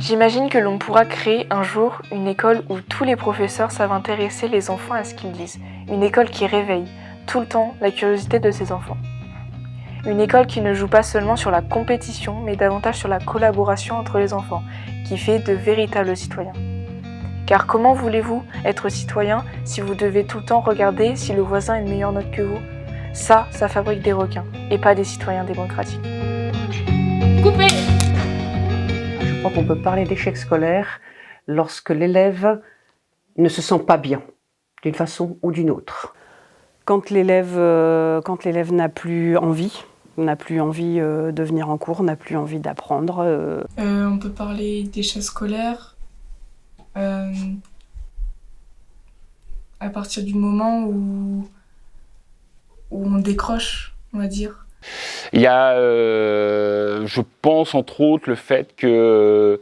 J'imagine que l'on pourra créer un jour une école où tous les professeurs savent intéresser les enfants à ce qu'ils disent. Une école qui réveille tout le temps la curiosité de ses enfants. Une école qui ne joue pas seulement sur la compétition, mais davantage sur la collaboration entre les enfants, qui fait de véritables citoyens. Car comment voulez-vous être citoyen si vous devez tout le temps regarder si le voisin a une meilleure note que vous ? Ça fabrique des requins, et pas des citoyens démocratiques. Coupé ! Je crois qu'on peut parler d'échec scolaire lorsque l'élève ne se sent pas bien, d'une façon ou d'une autre. Quand l'élève n'a plus envie de venir en cours, n'a plus envie d'apprendre. On peut parler d'échec scolaire à partir du moment où on décroche, on va dire. Il y a, je pense, entre autres, le fait que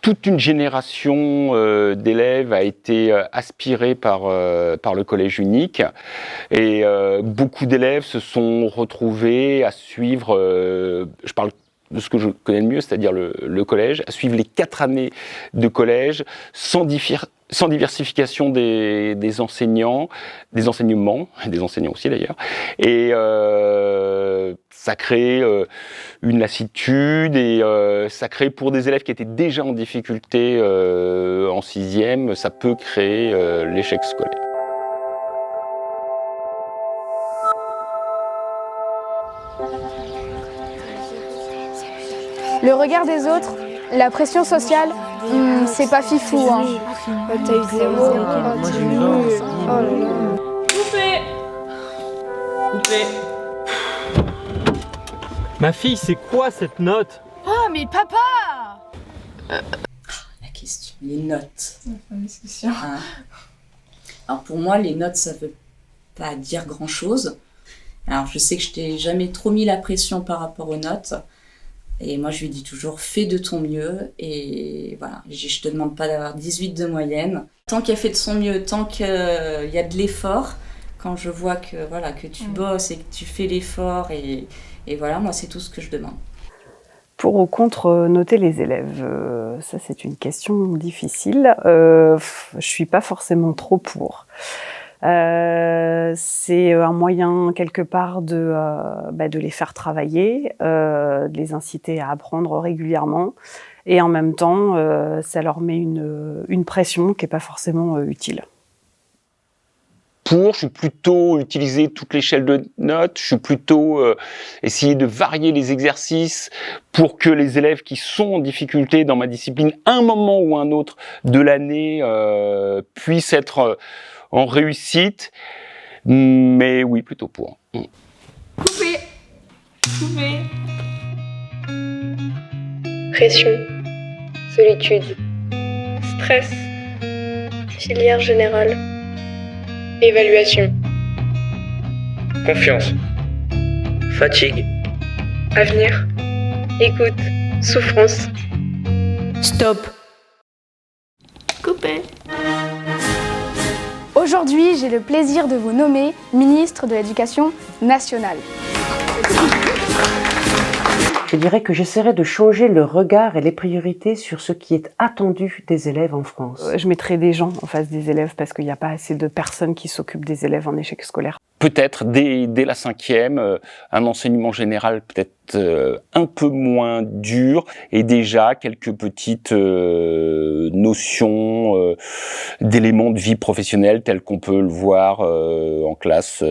toute une génération d'élèves a été aspirée par le collège unique et beaucoup d'élèves se sont retrouvés à suivre, je parle de ce que je connais le mieux, c'est-à-dire le collège, à suivre les 4 années de collège sans diversification des enseignants, des enseignements, des enseignants aussi d'ailleurs, et ça crée une lassitude et ça crée pour des élèves qui étaient déjà en difficulté en 6e, ça peut créer l'échec scolaire. Le regard des autres, la pression sociale, c'est pas fifou. Hein. T'as eu 0. Moi j'ai eu 20. Oh là là. Coupé ! Ma fille, c'est quoi cette note? Oh mais papa! La question, les notes. Discussion. Hein. Alors pour moi, les notes, ça veut pas dire grand-chose. Alors je sais que je t'ai jamais trop mis la pression par rapport aux notes. Et moi, je lui dis toujours, fais de ton mieux. Et voilà, je te demande pas d'avoir 18 de moyenne. Tant qu'elle fait de son mieux, tant qu'il y a de l'effort, quand je vois que tu bosses et que tu fais l'effort, et voilà, moi, c'est tout ce que je demande. Pour ou contre noter les élèves, ça c'est une question difficile. Je suis pas forcément trop pour. C'est un moyen quelque part de les faire travailler, de les inciter à apprendre régulièrement, et en même temps ça leur met une pression qui est pas forcément utile. Je suis plutôt utiliser toute l'échelle de notes, je suis plutôt essayer de varier les exercices pour que les élèves qui sont en difficulté dans ma discipline, un moment ou un autre de l'année, puissent être en réussite, mais oui, plutôt pour. Coupé ! Pression, solitude, stress, filière générale, évaluation, confiance, fatigue, avenir, écoute, souffrance. Stop. Coupé ! Aujourd'hui, j'ai le plaisir de vous nommer ministre de l'Éducation nationale. Je dirais que j'essaierai de changer le regard et les priorités sur ce qui est attendu des élèves en France. Je mettrai des gens en face des élèves parce qu'il n'y a pas assez de personnes qui s'occupent des élèves en échec scolaire. Peut-être dès la 5e, un enseignement général peut-être un peu moins dur et déjà quelques petites notions d'éléments de vie professionnelle tels qu'on peut le voir en classe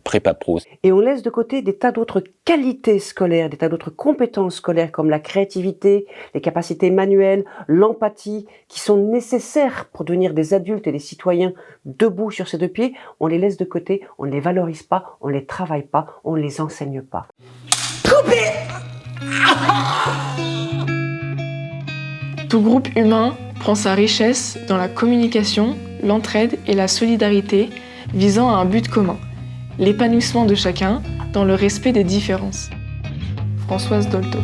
prépa pro. Et on laisse de côté des tas d'autres qualités scolaires, des tas d'autres compétences scolaires comme la créativité, les capacités manuelles, l'empathie, qui sont nécessaires pour devenir des adultes et des citoyens debout sur ses 2 pieds. On les laisse de côté, on ne les valorise pas, on ne les travaille pas, on ne les enseigne pas. Coupé ! Tout groupe humain prend sa richesse dans la communication, l'entraide et la solidarité visant à un but commun, l'épanouissement de chacun dans le respect des différences. Françoise Dolto.